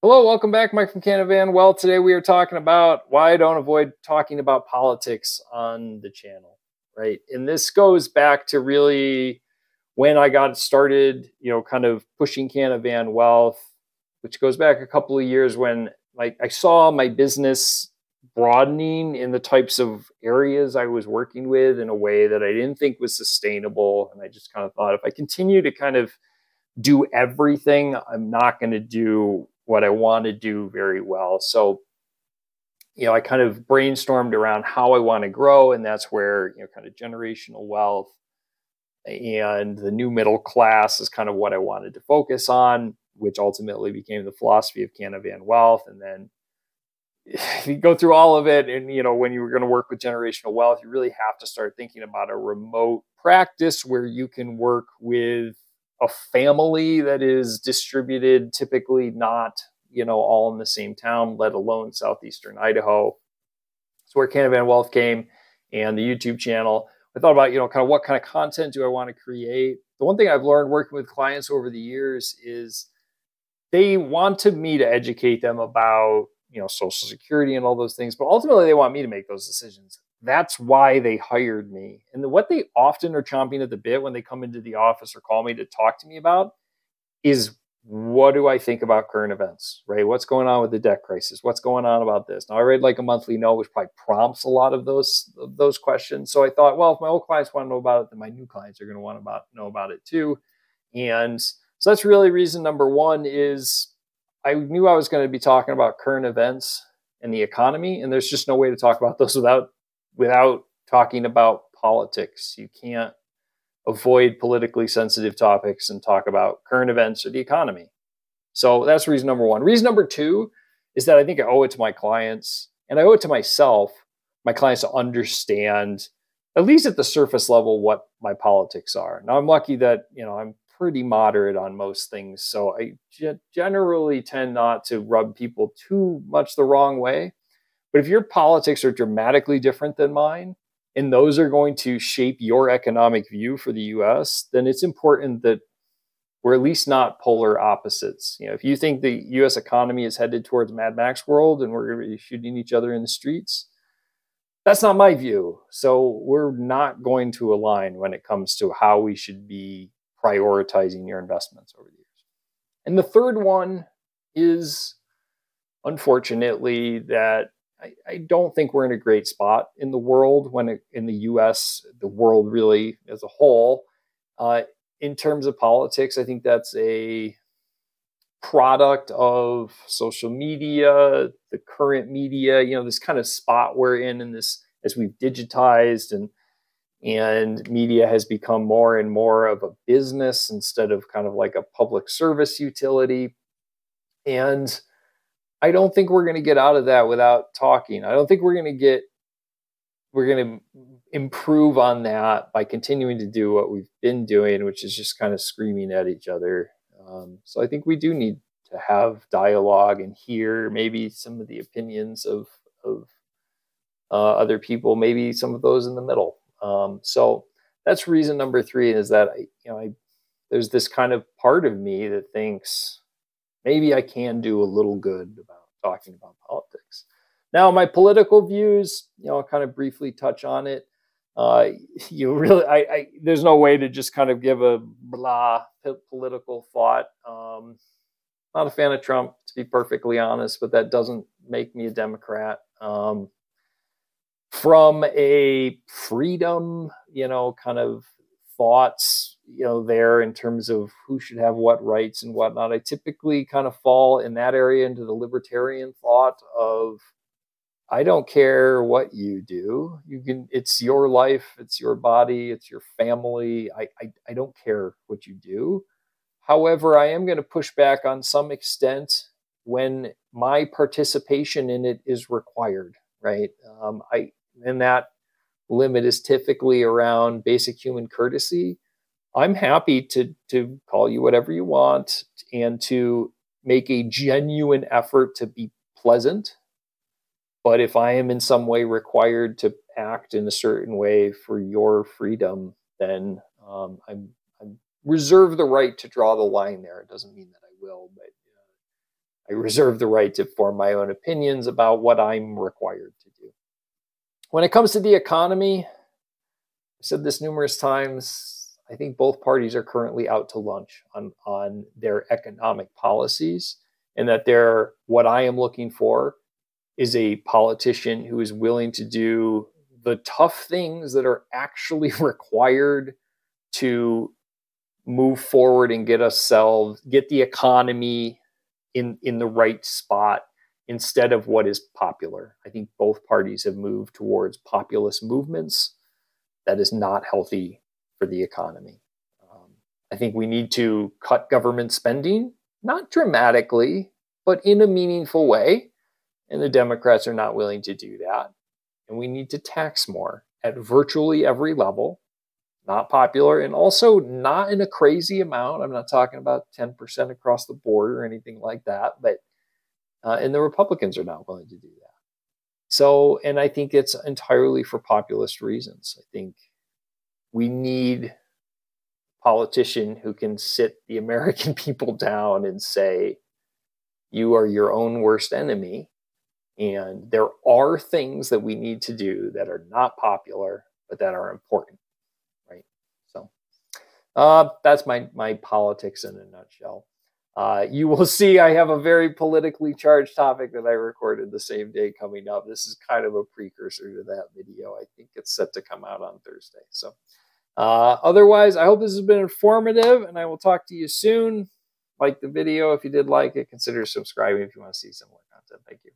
Hello, welcome back. Mike from Canavan Wealth. Today we are talking about why I don't avoid talking about politics on the channel, right? And this goes back to really when I got started, kind of pushing Canavan Wealth, which goes back a couple of years when I saw my business broadening in the types of areas I was working with in a way that I didn't think was sustainable. And I just kind of thought if I continue to kind of do everything, I'm not going to do what I want to do very well. So, I kind of brainstormed around how I want to grow. And that's where, kind of generational wealth and the new middle class is kind of what I wanted to focus on, which ultimately became the philosophy of Canavan Wealth. And then you go through all of it. And, when you were going to work with generational wealth, you really have to start thinking about a remote practice where you can work with a family that is distributed, typically not, all in the same town, let alone southeastern Idaho. So where Canavan Wealth came and the YouTube channel, I thought about, kind of what kind of content do I want to create? The one thing I've learned working with clients over the years is they wanted me to educate them about, Social Security and all those things, but ultimately they want me to make those decisions. That's why they hired me. And what they often are chomping at the bit when they come into the office or call me to talk to me about is, what do I think about current events, right? What's going on with the debt crisis? What's going on about this? Now, I read like a monthly note, which probably prompts a lot of those questions. So I thought, well, if my old clients want to know about it, then my new clients are going to want to know about it too. And so that's really reason number one is I knew I was going to be talking about current events and the economy, and there's just no way to talk about those without talking about politics. You can't avoid politically sensitive topics and talk about current events or the economy. So that's reason number one. Reason number two is that I think I owe it to my clients and I owe it to myself, my clients, to understand, at least at the surface level, what my politics are. Now, I'm lucky that, I'm pretty moderate on most things. So I generally tend not to rub people too much the wrong way. But if your politics are dramatically different than mine, and those are going to shape your economic view for the US, then it's important that we're at least not polar opposites. If you think the US economy is headed towards Mad Max world and we're going to be shooting each other in the streets, that's not my view. So we're not going to align when it comes to how we should be prioritizing your investments over the years. And the third one is, unfortunately, that I don't think we're in a great spot in the world in the US, the world really as a whole. In terms of politics, I think that's a product of social media, the current media, this kind of spot we're in this, as we've digitized and media has become more and more of a business instead of kind of like a public service utility. And I don't think we're going to get out of that without talking. I don't think we're going to improve on that by continuing to do what we've been doing, which is just kind of screaming at each other. So I think we do need to have dialogue and hear maybe some of the opinions of other people, maybe some of those in the middle. So that's reason number three, is that there's this kind of part of me that thinks maybe I can do a little good about talking about politics. Now, my political views, I'll kind of briefly touch on it. There's no way to just kind of give a blah political thought. Not a fan of Trump, to be perfectly honest, but that doesn't make me a Democrat. From a freedom, kind of thoughts, there in terms of who should have what rights and whatnot, I typically kind of fall in that area into the libertarian thought of, I don't care what you do. It's your life, it's your body, it's your family. I don't care what you do. However, I am going to push back on some extent when my participation in it is required, right? And that limit is typically around basic human courtesy. I'm happy to call you whatever you want and to make a genuine effort to be pleasant. But if I am in some way required to act in a certain way for your freedom, then I'm reserve the right to draw the line there. It doesn't mean that I will, but I reserve the right to form my own opinions about what I'm required to do. When it comes to the economy, I've said this numerous times, I think both parties are currently out to lunch on their economic policies, and that what I am looking for is a politician who is willing to do the tough things that are actually required to move forward and get the economy in the right spot instead of what is popular. I think both parties have moved towards populist movements. That is not healthy for the economy. I think we need to cut government spending, not dramatically, but in a meaningful way. And the Democrats are not willing to do that. And we need to tax more at virtually every level. Not popular, and also not in a crazy amount. I'm not talking about 10% across the board or anything like that, but and the Republicans are not willing to do that. So, and I think it's entirely for populist reasons. I think we need a politician who can sit the American people down and say, you are your own worst enemy, and there are things that we need to do that are not popular, but that are important. That's my politics in a nutshell. You will see I have a very politically charged topic that I recorded the same day coming up. This is kind of a precursor to that video. I think it's set to come out on Thursday. So otherwise, I hope this has been informative, and I will talk to you soon. Like the video if you did like it. Consider subscribing if you want to see some more content. Thank you.